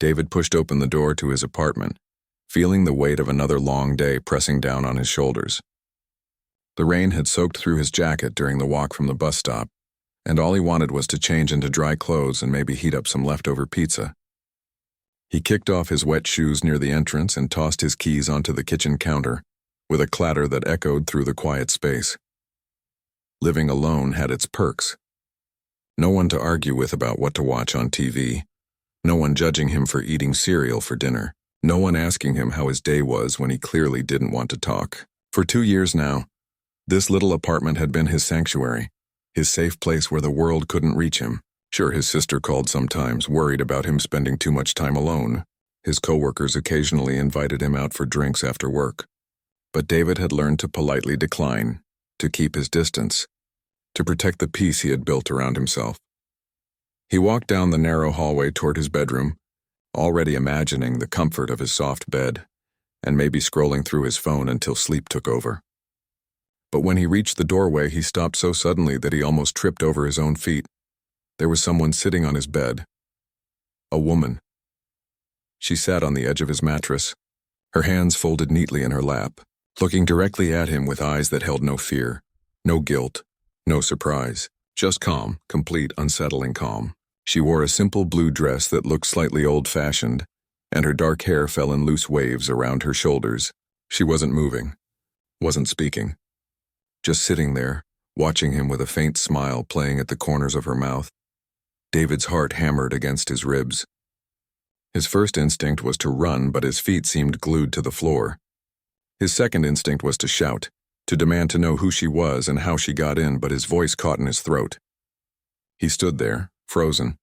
David pushed open the door to his apartment, feeling the weight of another long day pressing down on his shoulders. The rain had soaked through his jacket during the walk from the bus stop, and all he wanted was to change into dry clothes and maybe heat up some leftover pizza. He kicked off his wet shoes near the entrance and tossed his keys onto the kitchen counter, with a clatter that echoed through the quiet space. Living alone had its perks. No one to argue with about what to watch on TV. No one judging him for eating cereal for dinner. No one asking him how his day was when he clearly didn't want to talk. For 2 years now, this little apartment had been his sanctuary, his safe place where the world couldn't reach him. Sure, his sister called sometimes, worried about him spending too much time alone. His coworkers occasionally invited him out for drinks after work. But David had learned to politely decline, to keep his distance, to protect the peace he had built around himself. He walked down the narrow hallway toward his bedroom, already imagining the comfort of his soft bed, and maybe scrolling through his phone until sleep took over. But when he reached the doorway, he stopped so suddenly that he almost tripped over his own feet. There was someone sitting on his bed. A woman. She sat on the edge of his mattress, her hands folded neatly in her lap, looking directly at him with eyes that held no fear, no guilt, no surprise, just calm, complete, unsettling calm. She wore a simple blue dress that looked slightly old-fashioned, and her dark hair fell in loose waves around her shoulders. She wasn't moving, wasn't speaking, just sitting there, watching him with a faint smile playing at the corners of her mouth. David's heart hammered against his ribs. His first instinct was to run, but his feet seemed glued to the floor. His second instinct was to shout, to demand to know who she was and how she got in, but his voice caught in his throat. He stood there, frozen,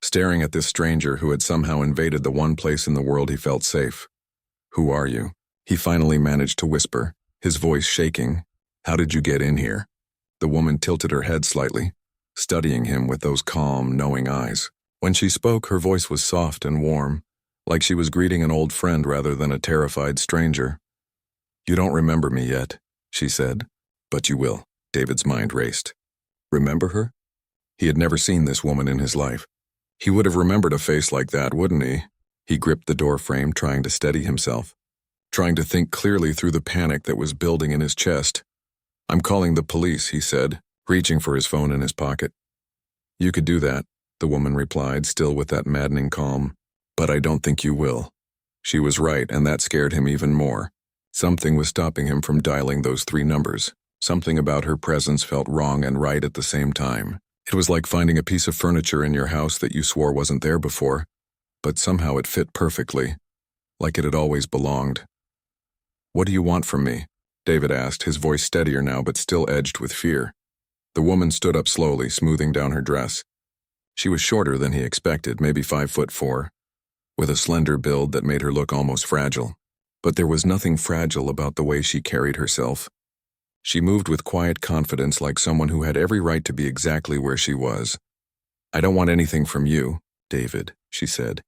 staring at this stranger who had somehow invaded the one place in the world he felt safe. "Who are you?" he finally managed to whisper, his voice shaking. "How did you get in here?" The woman tilted her head slightly, studying him with those calm, knowing eyes. When she spoke, her voice was soft and warm, like she was greeting an old friend rather than a terrified stranger. "You don't remember me yet," she said. "But you will." David's mind raced. Remember her? He had never seen this woman in his life. He would have remembered a face like that, wouldn't he? He gripped the door frame, trying to steady himself, trying to think clearly through the panic that was building in his chest. "I'm calling the police," he said, reaching for his phone in his pocket. "You could do that," the woman replied, still with that maddening calm. "But I don't think you will." She was right, and that scared him even more. Something was stopping him from dialing those 3 numbers. Something about her presence felt wrong and right at the same time. It was like finding a piece of furniture in your house that you swore wasn't there before, but somehow it fit perfectly, like it had always belonged. "What do you want from me?" David asked, his voice steadier now but still edged with fear. The woman stood up slowly, smoothing down her dress. She was shorter than he expected, maybe 5'4", with a slender build that made her look almost fragile. But there was nothing fragile about the way she carried herself. She moved with quiet confidence, like someone who had every right to be exactly where she was. "I don't want anything from you, David," she said,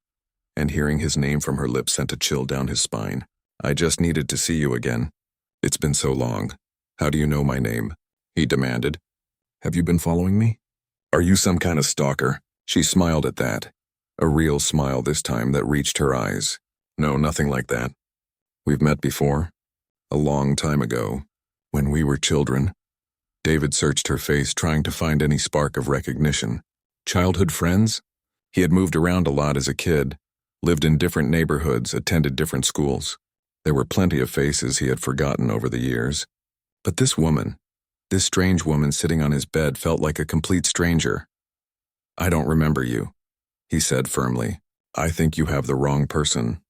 and hearing his name from her lips sent a chill down his spine. "I just needed to see you again. It's been so long." "How do you know my name?" he demanded. "Have you been following me? Are you some kind of stalker?" She smiled at that, a real smile this time that reached her eyes. "No, nothing like that. We've met before. A long time ago, when we were children." David searched her face, trying to find any spark of recognition. Childhood friends? He had moved around a lot as a kid, lived in different neighborhoods, attended different schools. There were plenty of faces he had forgotten over the years. But this woman, this strange woman sitting on his bed, felt like a complete stranger. "I don't remember you," he said firmly. "I think you have the wrong person.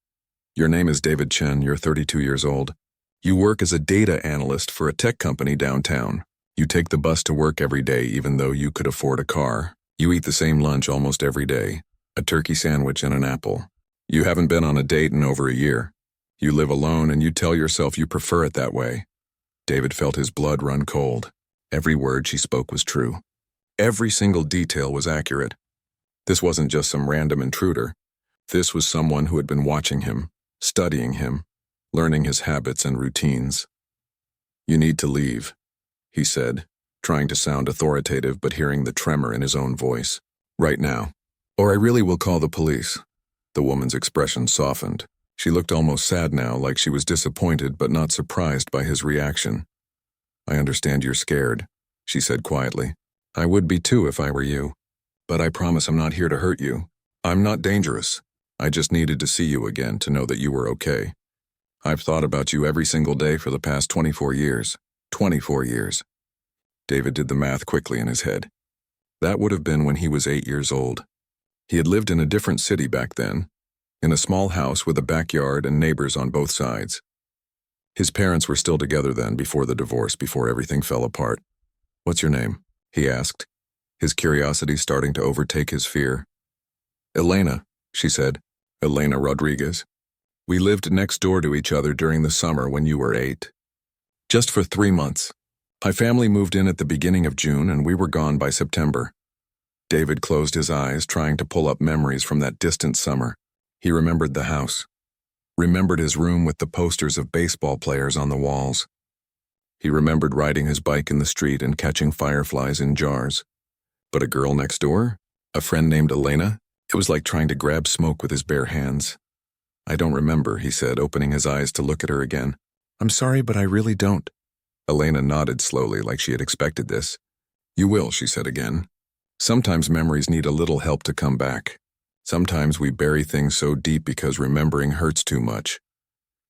Your name is David Chen, you're 32 years old. You work as a data analyst for a tech company downtown. You take the bus to work every day even though you could afford a car. You eat the same lunch almost every day, a turkey sandwich and an apple. You haven't been on a date in over a year. You live alone and you tell yourself you prefer it that way." David felt his blood run cold. Every word she spoke was true. Every single detail was accurate. This wasn't just some random intruder. This was someone who had been watching him, studying him, learning his habits and routines. "You need to leave," he said, trying to sound authoritative but hearing the tremor in his own voice. "Right now. Or I really will call the police." The woman's expression softened. She looked almost sad now, like she was disappointed but not surprised by his reaction. "I understand you're scared," she said quietly. "I would be too if I were you. But I promise I'm not here to hurt you. I'm not dangerous. I just needed to see you again to know that you were okay. I've thought about you every single day for the past 24 years. 24 years. David did the math quickly in his head. That would have been when he was 8 years old. He had lived in a different city back then, in a small house with a backyard and neighbors on both sides. His parents were still together then, before the divorce, before everything fell apart. "What's your name?" he asked, his curiosity starting to overtake his fear. "Elena," she said. "Elena Rodriguez. We lived next door to each other during the summer when you were 8. Just for 3 months. My family moved in at the beginning of June and we were gone by September." David closed his eyes, trying to pull up memories from that distant summer. He remembered the house. Remembered his room with the posters of baseball players on the walls. He remembered riding his bike in the street and catching fireflies in jars. But a girl next door? A friend named Elena? It was like trying to grab smoke with his bare hands. "I don't remember," he said, opening his eyes to look at her again. "I'm sorry, but I really don't." Elena nodded slowly, like she had expected this. "You will," she said again. "Sometimes memories need a little help to come back. Sometimes we bury things so deep because remembering hurts too much."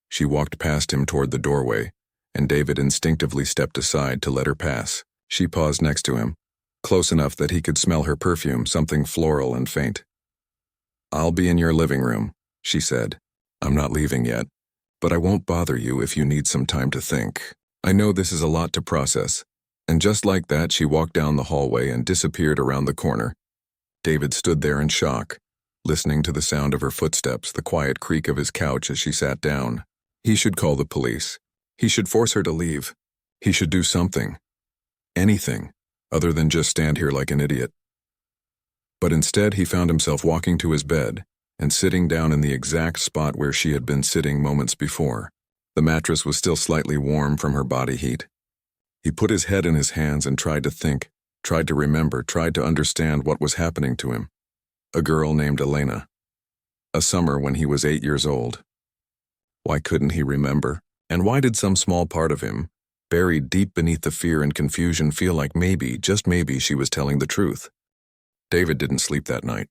She walked past him toward the doorway, and David instinctively stepped aside to let her pass. She paused next to him, close enough that he could smell her perfume, something floral and faint. "I'll be in your living room," she said. "I'm not leaving yet, but I won't bother you if you need some time to think. I know this is a lot to process." And just like that, she walked down the hallway and disappeared around the corner. David stood there in shock, listening to the sound of her footsteps, the quiet creak of his couch as she sat down. He should call the police. He should force her to leave. He should do something. Anything, other than just stand here like an idiot. But instead, he found himself walking to his bed and sitting down in the exact spot where she had been sitting moments before. The mattress was still slightly warm from her body heat. He put his head in his hands and tried to think, tried to remember, tried to understand what was happening to him. A girl named Elena. A summer when he was 8 years old. Why couldn't he remember? And why did some small part of him, buried deep beneath the fear and confusion, feel like maybe, just maybe, she was telling the truth? David didn't sleep that night.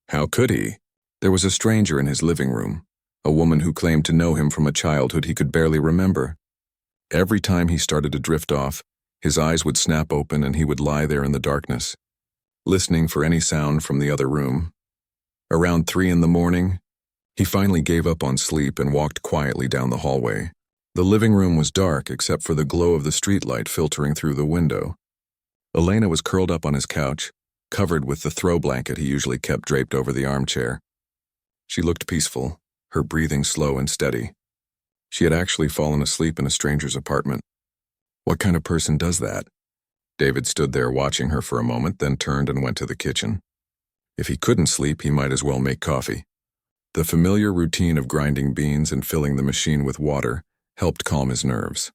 How could he? There was a stranger in his living room, a woman who claimed to know him from a childhood he could barely remember. Every time he started to drift off, his eyes would snap open and he would lie there in the darkness, listening for any sound from the other room. Around 3 in the morning, he finally gave up on sleep and walked quietly down the hallway. The living room was dark except for the glow of the streetlight filtering through the window. Elena was curled up on his couch, covered with the throw blanket he usually kept draped over the armchair. She looked peaceful, her breathing slow and steady. She had actually fallen asleep in a stranger's apartment. What kind of person does that? David stood there watching her for a moment, then turned and went to the kitchen. If he couldn't sleep, he might as well make coffee. The familiar routine of grinding beans and filling the machine with water helped calm his nerves.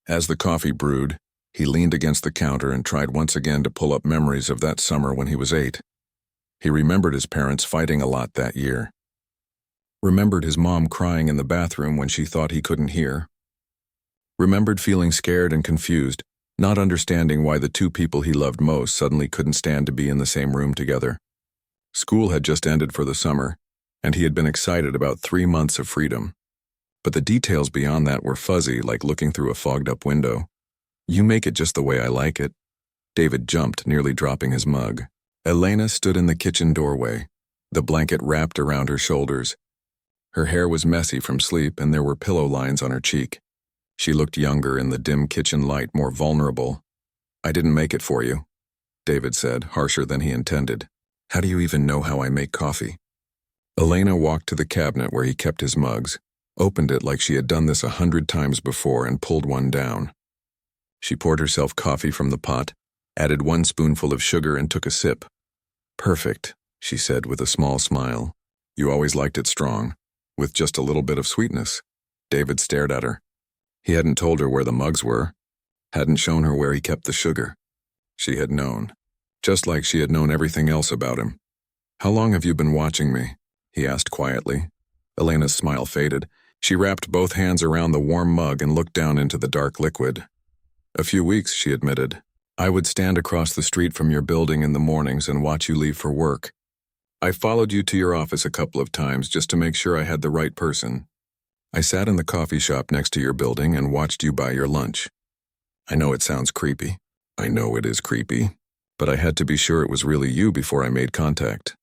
As the coffee brewed, he leaned against the counter and tried once again to pull up memories of that summer when he was 8. He remembered his parents fighting a lot that year. Remembered his mom crying in the bathroom when she thought he couldn't hear. Remembered feeling scared and confused, not understanding why the two people he loved most suddenly couldn't stand to be in the same room together. School had just ended for the summer, and he had been excited about 3 months of freedom. But the details beyond that were fuzzy, like looking through a fogged-up window. "You make it just the way I like it." David jumped, nearly dropping his mug. Elena stood in the kitchen doorway, the blanket wrapped around her shoulders. Her hair was messy from sleep and there were pillow lines on her cheek. She looked younger in the dim kitchen light, more vulnerable. "I didn't make it for you," David said, harsher than he intended. "How do you even know how I make coffee?" Elena walked to the cabinet where he kept his mugs, opened it like she had done this 100 times before, and pulled one down. She poured herself coffee from the pot, added 1 spoonful of sugar, and took a sip. "Perfect," she said with a small smile. "You always liked it strong, with just a little bit of sweetness." David stared at her. He hadn't told her where the mugs were, hadn't shown her where he kept the sugar. She had known, just like she had known everything else about him. "How long have you been watching me?" he asked quietly. Elena's smile faded. She wrapped both hands around the warm mug and looked down into the dark liquid. A few weeks, she admitted. I would stand across the street from your building in the mornings and watch you leave for work. I followed you to your office a couple of times just to make sure I had the right person. I sat in the coffee shop next to your building and watched you buy your lunch. I know it sounds creepy. I know it is creepy. But I had to be sure it was really you before I made contact.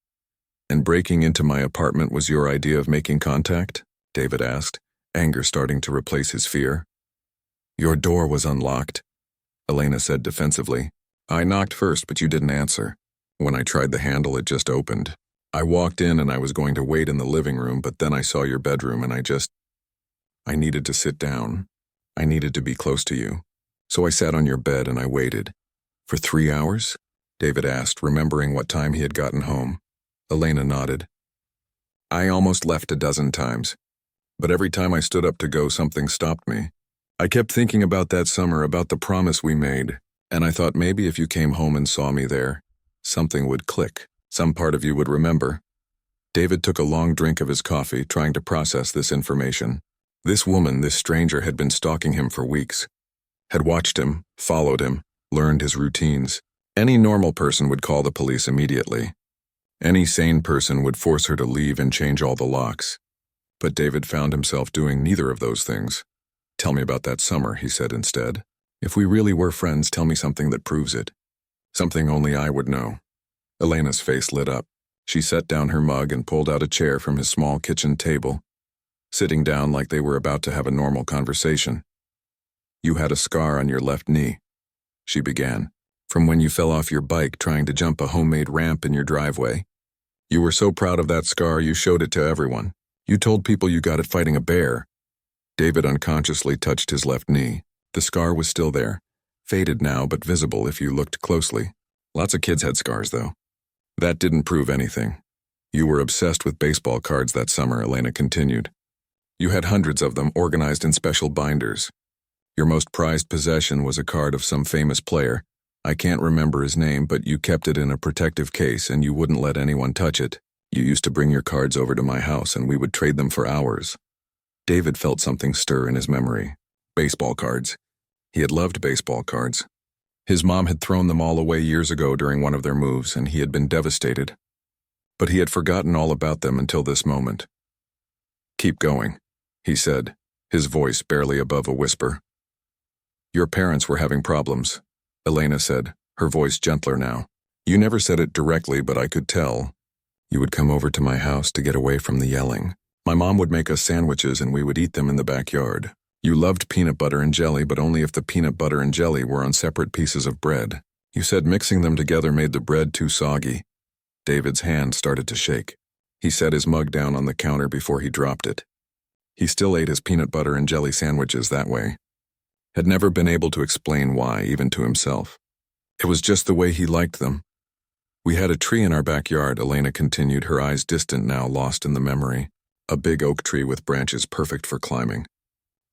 And breaking into my apartment was your idea of making contact? David asked, anger starting to replace his fear. Your door was unlocked, Elena said defensively. I knocked first, but you didn't answer. When I tried the handle, it just opened. I walked in and I was going to wait in the living room, but then I saw your bedroom and I needed to sit down. I needed to be close to you. So I sat on your bed and I waited. For 3 hours? David asked, remembering what time he had gotten home. Elena nodded. I almost left a dozen times. But every time I stood up to go, something stopped me. I kept thinking about that summer, about the promise we made, and I thought maybe if you came home and saw me there, something would click. Some part of you would remember. David took a long drink of his coffee, trying to process this information. This woman, this stranger, had been stalking him for weeks. Had watched him, followed him, learned his routines. Any normal person would call the police immediately. Any sane person would force her to leave and change all the locks. But David found himself doing neither of those things. Tell me about that summer, he said instead. If we really were friends, tell me something that proves it. Something only I would know. Elena's face lit up. She set down her mug and pulled out a chair from his small kitchen table, sitting down like they were about to have a normal conversation. You had a scar on your left knee, she began, from when you fell off your bike trying to jump a homemade ramp in your driveway. You were so proud of that scar you showed it to everyone. You told people you got it fighting a bear. David unconsciously touched his left knee. The scar was still there, faded now but visible if you looked closely. Lots of kids had scars, though. That didn't prove anything. You were obsessed with baseball cards that summer, Elena continued. You had hundreds of them organized in special binders. Your most prized possession was a card of some famous player. I can't remember his name, but you kept it in a protective case and you wouldn't let anyone touch it. You used to bring your cards over to my house and we would trade them for hours. David felt something stir in his memory. Baseball cards. He had loved baseball cards. His mom had thrown them all away years ago during one of their moves, and he had been devastated. But he had forgotten all about them until this moment. Keep going, he said, his voice barely above a whisper. Your parents were having problems, Elena said, her voice gentler now. You never said it directly, but I could tell. You would come over to my house to get away from the yelling. My mom would make us sandwiches and we would eat them in the backyard. You loved peanut butter and jelly, but only if the peanut butter and jelly were on separate pieces of bread. You said mixing them together made the bread too soggy. David's hand started to shake. He set his mug down on the counter before he dropped it. He still ate his peanut butter and jelly sandwiches that way. Had never been able to explain why, even to himself. It was just the way he liked them. We had a tree in our backyard, Elena continued, her eyes distant now, lost in the memory. A big oak tree with branches perfect for climbing.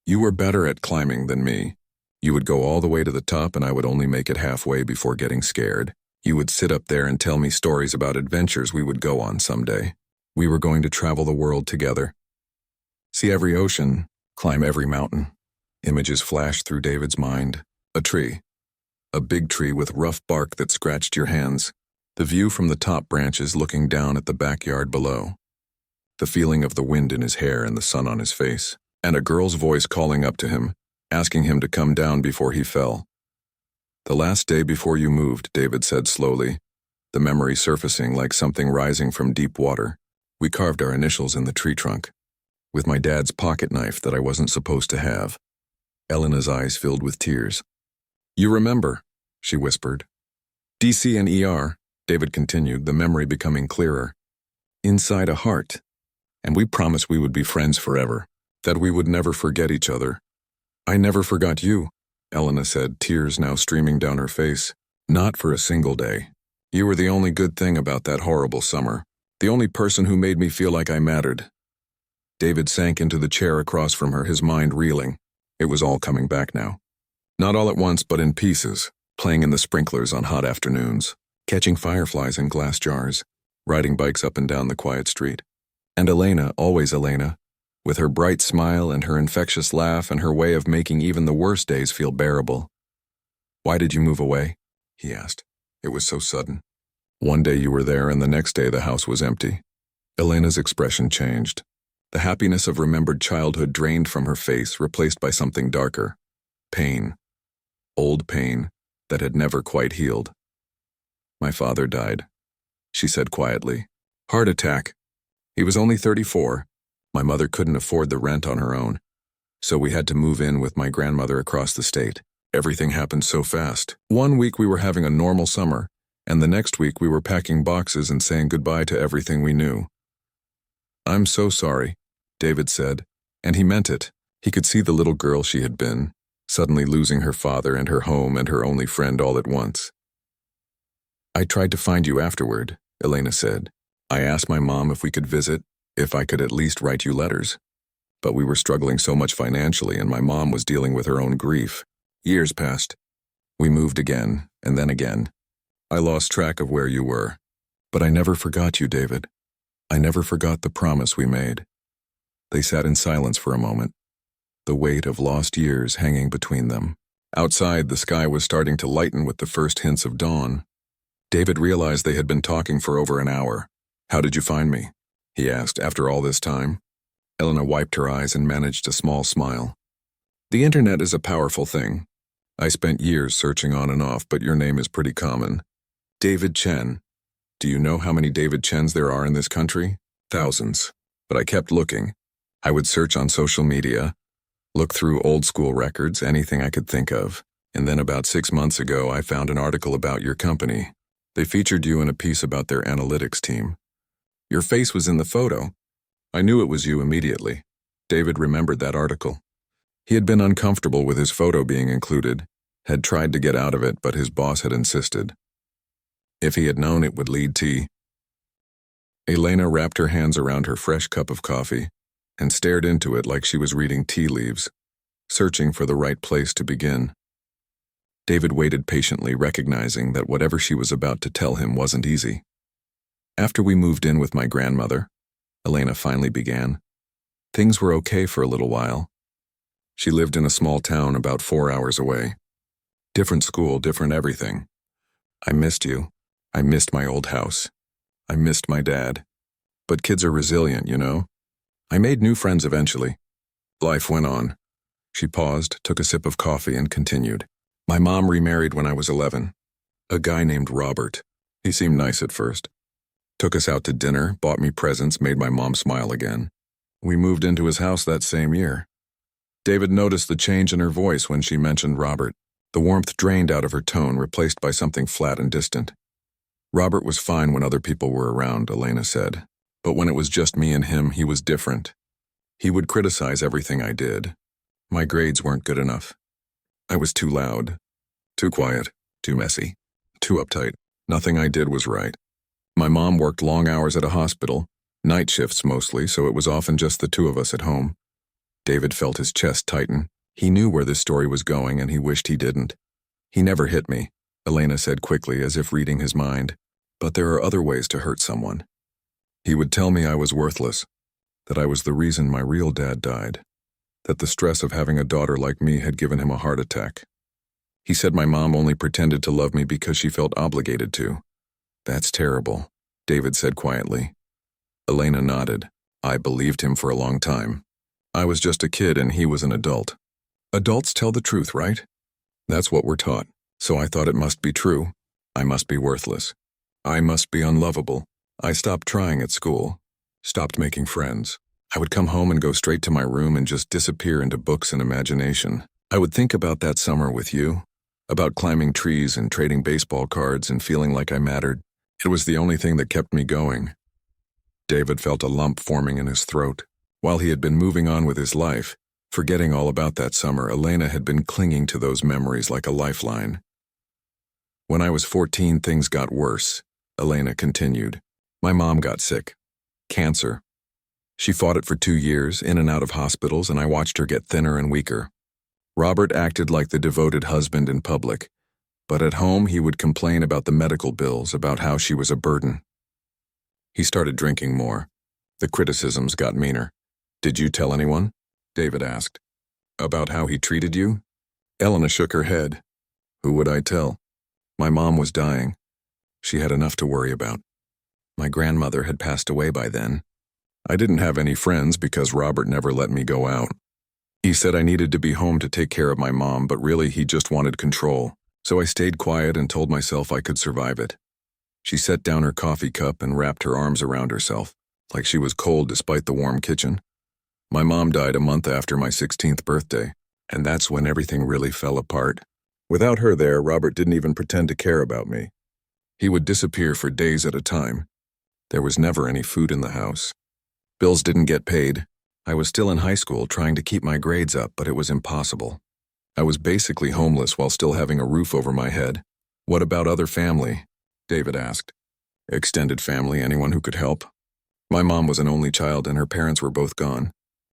You were better at climbing than me. You would go all the way to the top and I would only make it halfway before getting scared. You would sit up there and tell me stories about adventures we would go on someday. We were going to travel the world together. See every ocean, climb every mountain. Images flashed through David's mind. A tree. A big tree with rough bark that scratched your hands. The view from the top branches looking down at the backyard below. The feeling of the wind in his hair and the sun on his face, and a girl's voice calling up to him, asking him to come down before he fell. The last day before you moved, David said slowly, the memory surfacing like something rising from deep water. We carved our initials in the tree trunk, with my dad's pocket knife that I wasn't supposed to have. Elena's eyes filled with tears. You remember, she whispered. DC and ER, David continued, the memory becoming clearer. Inside a heart. And we promised we would be friends forever, that we would never forget each other. I never forgot you, Elena said, tears now streaming down her face. Not for a single day. You were the only good thing about that horrible summer, the only person who made me feel like I mattered. David sank into the chair across from her, his mind reeling. It was all coming back now. Not all at once, but in pieces, playing in the sprinklers on hot afternoons, catching fireflies in glass jars, riding bikes up and down the quiet street. And Elena, always Elena, with her bright smile and her infectious laugh and her way of making even the worst days feel bearable. "Why did you move away?" he asked. It was so sudden. One day you were there and the next day the house was empty. Elena's expression changed. The happiness of remembered childhood drained from her face, replaced by something darker. Pain. Old pain that had never quite healed. "My father died," she said quietly. "Heart attack. He was only 34. My mother couldn't afford the rent on her own, so we had to move in with my grandmother across the state. Everything happened so fast. One week we were having a normal summer, and the next week we were packing boxes and saying goodbye to everything we knew." "I'm so sorry," David said, and he meant it. He could see the little girl she had been, suddenly losing her father and her home and her only friend all at once. "I tried to find you afterward," Elena said. "I asked my mom if we could visit, if I could at least write you letters. But we were struggling so much financially and my mom was dealing with her own grief. Years passed. We moved again, and then again. I lost track of where you were. But I never forgot you, David. I never forgot the promise we made." They sat in silence for a moment, the weight of lost years hanging between them. Outside, the sky was starting to lighten with the first hints of dawn. David realized they had been talking for over an hour. "How did you find me?" he asked after all this time. Elena wiped her eyes and managed a small smile. "The internet is a powerful thing. I spent years searching on and off, but your name is pretty common. David Chen. Do you know how many David Chens there are in this country? Thousands. But I kept looking. I would search on social media, look through old school records, anything I could think of. And then about 6 months ago, I found an article about your company. They featured you in a piece about their analytics team. Your face was in the photo. I knew it was you immediately." David remembered that article. He had been uncomfortable with his photo being included, had tried to get out of it, but his boss had insisted. If he had known it would lead to... Elena wrapped her hands around her fresh cup of coffee and stared into it like she was reading tea leaves, searching for the right place to begin. David waited patiently, recognizing that whatever she was about to tell him wasn't easy. "After we moved in with my grandmother," Elena finally began, "things were okay for a little while. She lived in a small town about 4 hours away. Different school, different everything. I missed you. I missed my old house. I missed my dad. But kids are resilient, you know? I made new friends eventually. Life went on." She paused, took a sip of coffee, and continued. "My mom remarried when I was 11. A guy named Robert. He seemed nice at first. Took us out to dinner, bought me presents, made my mom smile again. We moved into his house that same year." David noticed the change in her voice when she mentioned Robert. The warmth drained out of her tone, replaced by something flat and distant. "Robert was fine when other people were around," Elena said. "But when it was just me and him, he was different. He would criticize everything I did. My grades weren't good enough. I was too loud, too quiet, too messy, too uptight. Nothing I did was right. My mom worked long hours at a hospital, night shifts mostly, so it was often just the two of us at home." David felt his chest tighten. He knew where this story was going, and he wished he didn't. "He never hit me," Elena said quickly, as if reading his mind. "But there are other ways to hurt someone. He would tell me I was worthless, that I was the reason my real dad died, that the stress of having a daughter like me had given him a heart attack. He said my mom only pretended to love me because she felt obligated to." "That's terrible," David said quietly. Elena nodded. "I believed him for a long time. I was just a kid and he was an adult. Adults tell the truth, right? That's what we're taught. So I thought it must be true. I must be worthless. I must be unlovable. I stopped trying at school, stopped making friends. I would come home and go straight to my room and just disappear into books and imagination. I would think about that summer with you, about climbing trees and trading baseball cards and feeling like I mattered. It was the only thing that kept me going." David felt a lump forming in his throat. While he had been moving on with his life, forgetting all about that summer, Elena had been clinging to those memories like a lifeline. "When I was 14, things got worse," Elena continued. "My mom got sick. Cancer. She fought it for 2 years, in and out of hospitals, and I watched her get thinner and weaker. Robert acted like the devoted husband in public, but at home he would complain about the medical bills, about how she was a burden. He started drinking more. The criticisms got meaner. Did you tell anyone? David asked. About how he treated you? Elena shook her head. Who would I tell? My mom was dying. She had enough to worry about. My grandmother had passed away by then. I didn't have any friends because Robert never let me go out. He said I needed to be home to take care of my mom, but really he just wanted control. So I stayed quiet and told myself I could survive it. She set down her coffee cup and wrapped her arms around herself, like she was cold despite the warm kitchen. My mom died a month after my 16th birthday, and that's when everything really fell apart. Without her there, Robert didn't even pretend to care about me. He would disappear for days at a time. There was never any food in the house. Bills didn't get paid. I was still in high school trying to keep my grades up, but it was impossible. I was basically homeless while still having a roof over my head. What about other family? David asked. Extended family, anyone who could help? My mom was an only child and her parents were both gone.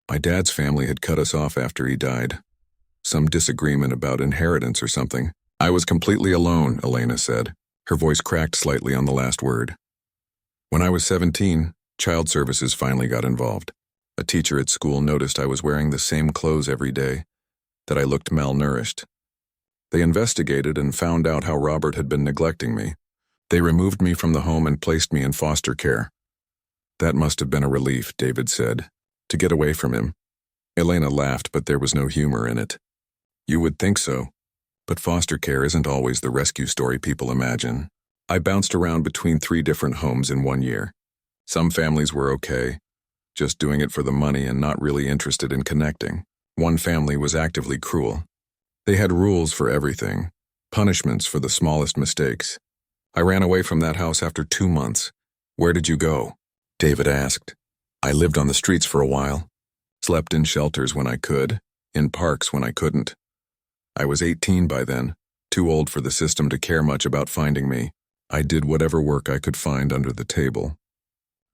My dad's family had cut us off after he died. Some disagreement about inheritance or something. I was completely alone, Elena said. Her voice cracked slightly on the last word. When I was 17, child services finally got involved. A teacher at school noticed I was wearing the same clothes every day, that I looked malnourished. They investigated and found out how Robert had been neglecting me. They removed me from the home and placed me in foster care. That must have been a relief, David said, to get away from him. Elena laughed, but there was no humor in it. You would think so, but foster care isn't always the rescue story people imagine. I bounced around between 3 different homes in 1 year. Some families were okay, just doing it for the money and not really interested in connecting. One family was actively cruel. They had rules for everything, punishments for the smallest mistakes. I ran away from that house after 2 months. Where did you go? David asked. I lived on the streets for a while, slept in shelters when I could, in parks when I couldn't. I was 18 by then, too old for the system to care much about finding me. I did whatever work I could find under the table.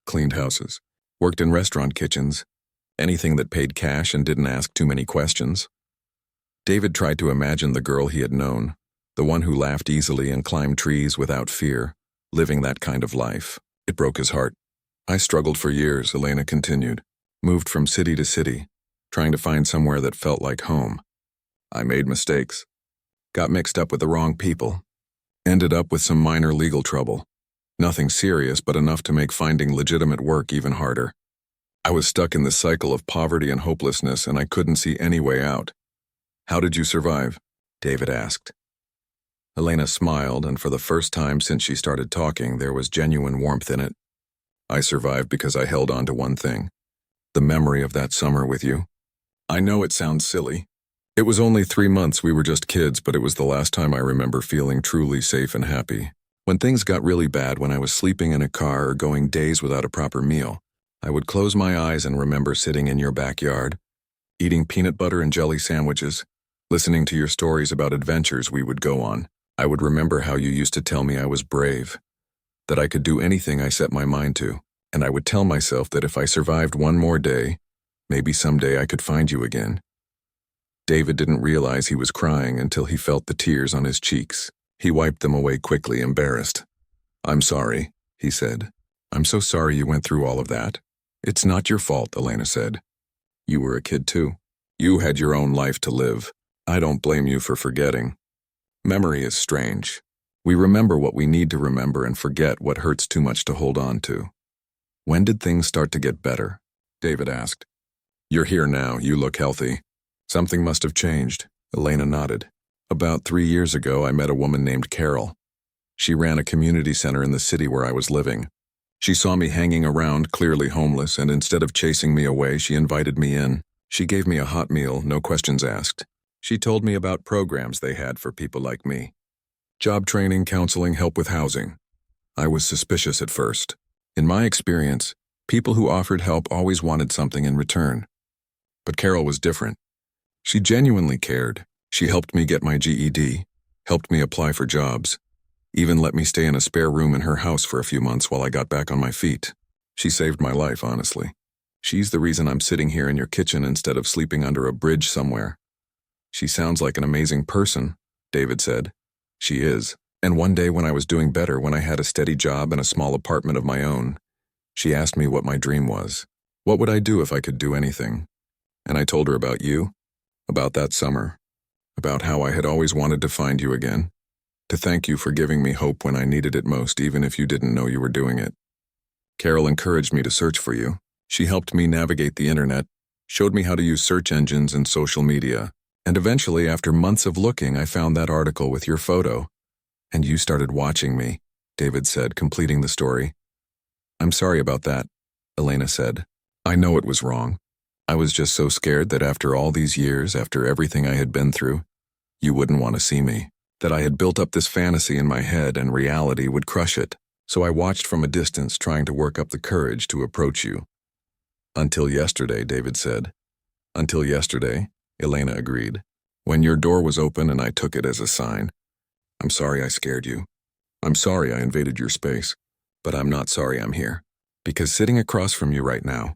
Cleaned houses, worked in restaurant kitchens, anything that paid cash and didn't ask too many questions. David tried to imagine the girl he had known, the one who laughed easily and climbed trees without fear, living that kind of life. It broke his heart. I struggled for years, Elena continued, moved from city to city, trying to find somewhere that felt like home. I made mistakes, got mixed up with the wrong people, ended up with some minor legal trouble. Nothing serious, but enough to make finding legitimate work even harder. I was stuck in this cycle of poverty and hopelessness, and I couldn't see any way out. How did you survive? David asked. Elena smiled, and for the first time since she started talking, there was genuine warmth in it. I survived because I held on to one thing. The memory of that summer with you. I know it sounds silly. It was only 3 months, we were just kids, but it was the last time I remember feeling truly safe and happy. When things got really bad, when I was sleeping in a car or going days without a proper meal, I would close my eyes and remember sitting in your backyard, eating peanut butter and jelly sandwiches, listening to your stories about adventures we would go on. I would remember how you used to tell me I was brave, that I could do anything I set my mind to, and I would tell myself that if I survived one more day, maybe someday I could find you again. David didn't realize he was crying until he felt the tears on his cheeks. He wiped them away quickly, embarrassed. I'm sorry, he said. I'm so sorry you went through all of that. It's not your fault, Elena said. You were a kid too. You had your own life to live. I don't blame you for forgetting. Memory is strange. We remember what we need to remember and forget what hurts too much to hold on to. When did things start to get better? David asked. You're here now, you look healthy. Something must have changed. Elena nodded. About 3 years ago, I met a woman named Carol. She ran a community center in the city where I was living. She saw me hanging around, clearly homeless, and instead of chasing me away, she invited me in. She gave me a hot meal, no questions asked. She told me about programs they had for people like me. Job training, counseling, help with housing. I was suspicious at first. In my experience, people who offered help always wanted something in return. But Carol was different. She genuinely cared. She helped me get my GED, helped me apply for jobs, even let me stay in a spare room in her house for a few months while I got back on my feet. She saved my life, honestly. She's the reason I'm sitting here in your kitchen instead of sleeping under a bridge somewhere. She sounds like an amazing person, David said. She is. And one day when I was doing better, when I had a steady job and a small apartment of my own, She asked me what my dream was. What would I do if I could do anything? And I told her about you, about that summer, about how I had always wanted to find you again, to thank you for giving me hope when I needed it most, even if you didn't know you were doing it. Carol encouraged me to search for you. She helped me navigate the internet, showed me how to use search engines and social media, and eventually, after months of looking, I found that article with your photo. And you started watching me, David said, completing the story. I'm sorry about that, Elena said. I know it was wrong. I was just so scared that after all these years, after everything I had been through, you wouldn't want to see me, that I had built up this fantasy in my head and reality would crush it. So I watched from a distance, trying to work up the courage to approach you. Until yesterday, David said. Until yesterday, Elena agreed. When your door was open and I took it as a sign. I'm sorry I scared you. I'm sorry I invaded your space. But I'm not sorry I'm here. Because sitting across from you right now,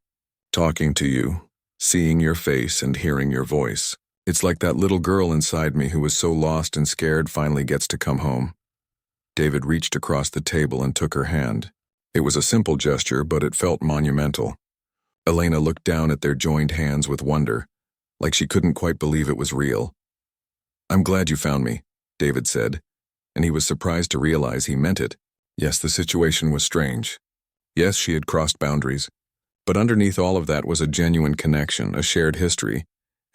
talking to you, seeing your face and hearing your voice, it's like that little girl inside me who was so lost and scared finally gets to come home. David reached across the table and took her hand. It was a simple gesture, but it felt monumental. Elena looked down at their joined hands with wonder, like she couldn't quite believe it was real. I'm glad you found me, David said, and he was surprised to realize he meant it. Yes, the situation was strange. Yes, she had crossed boundaries, but underneath all of that was a genuine connection, a shared history,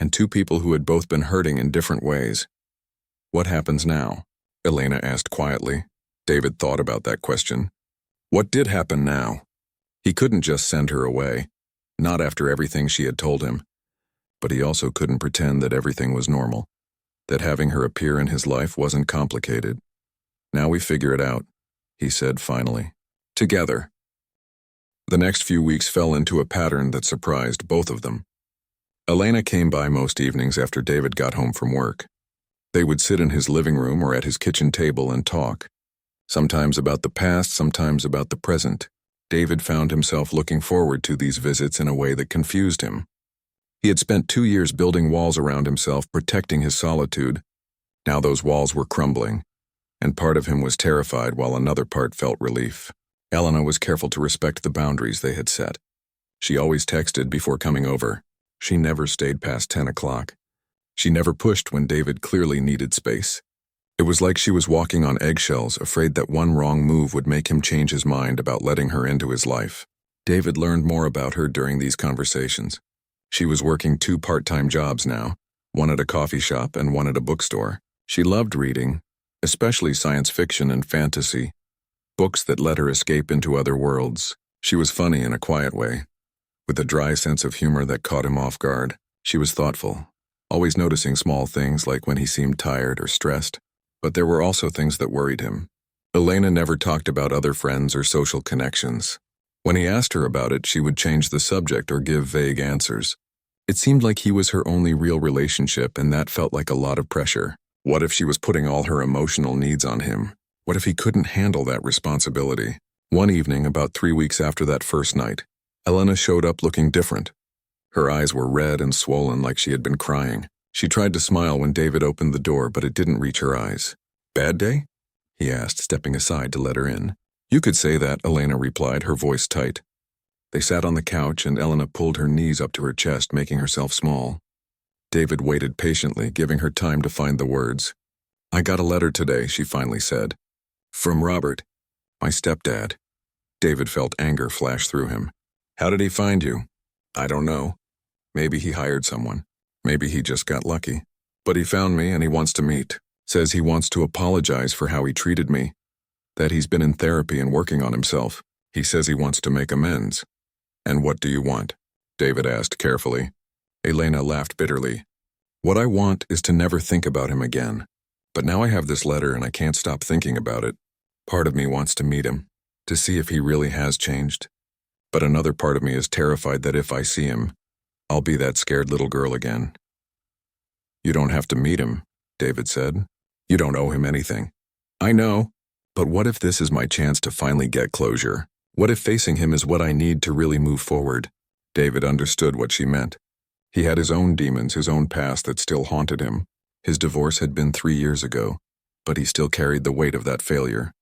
and two people who had both been hurting in different ways. What happens now? Elena asked quietly. David thought about that question. What did happen now? He couldn't just send her away, not after everything she had told him. But he also couldn't pretend that everything was normal, that having her appear in his life wasn't complicated. Now we figure it out, he said finally. Together. The next few weeks fell into a pattern that surprised both of them. Elena came by most evenings after David got home from work. They would sit in his living room or at his kitchen table and talk, sometimes about the past, sometimes about the present. David found himself looking forward to these visits in a way that confused him. He had spent 2 years building walls around himself, protecting his solitude. Now those walls were crumbling, and part of him was terrified while another part felt relief. Elena was careful to respect the boundaries they had set. She always texted before coming over. She never stayed past 10 o'clock. She never pushed when David clearly needed space. It was like she was walking on eggshells, afraid that one wrong move would make him change his mind about letting her into his life. David learned more about her during these conversations. She was working 2 part-time jobs now, one at a coffee shop and one at a bookstore. She loved reading, especially science fiction and fantasy, books that let her escape into other worlds. She was funny in a quiet way, with a dry sense of humor that caught him off guard. She was thoughtful, always noticing small things like when he seemed tired or stressed. But there were also things that worried him. Elena never talked about other friends or social connections. When he asked her about it, she would change the subject or give vague answers. It seemed like he was her only real relationship, and that felt like a lot of pressure. What if she was putting all her emotional needs on him? What if he couldn't handle that responsibility? One evening, about 3 weeks after that first night, Elena showed up looking different. Her eyes were red and swollen like she had been crying. She tried to smile when David opened the door, but it didn't reach her eyes. Bad day? He asked, stepping aside to let her in. You could say that, Elena replied, her voice tight. They sat on the couch and Elena pulled her knees up to her chest, making herself small. David waited patiently, giving her time to find the words. I got a letter today, she finally said. From Robert, my stepdad. David felt anger flash through him. How did he find you? I don't know. Maybe he hired someone. Maybe he just got lucky. But he found me and he wants to meet. Says he wants to apologize for how he treated me. That he's been in therapy and working on himself. He says he wants to make amends. And what do you want? David asked carefully. Elena laughed bitterly. What I want is to never think about him again. But now I have this letter and I can't stop thinking about it. Part of me wants to meet him, to see if he really has changed. But another part of me is terrified that if I see him, I'll be that scared little girl again. You don't have to meet him, David said. You don't owe him anything. I know, but what if this is my chance to finally get closure? What if facing him is what I need to really move forward? David understood what she meant. He had his own demons, his own past that still haunted him. His divorce had been 3 years ago, but he still carried the weight of that failure.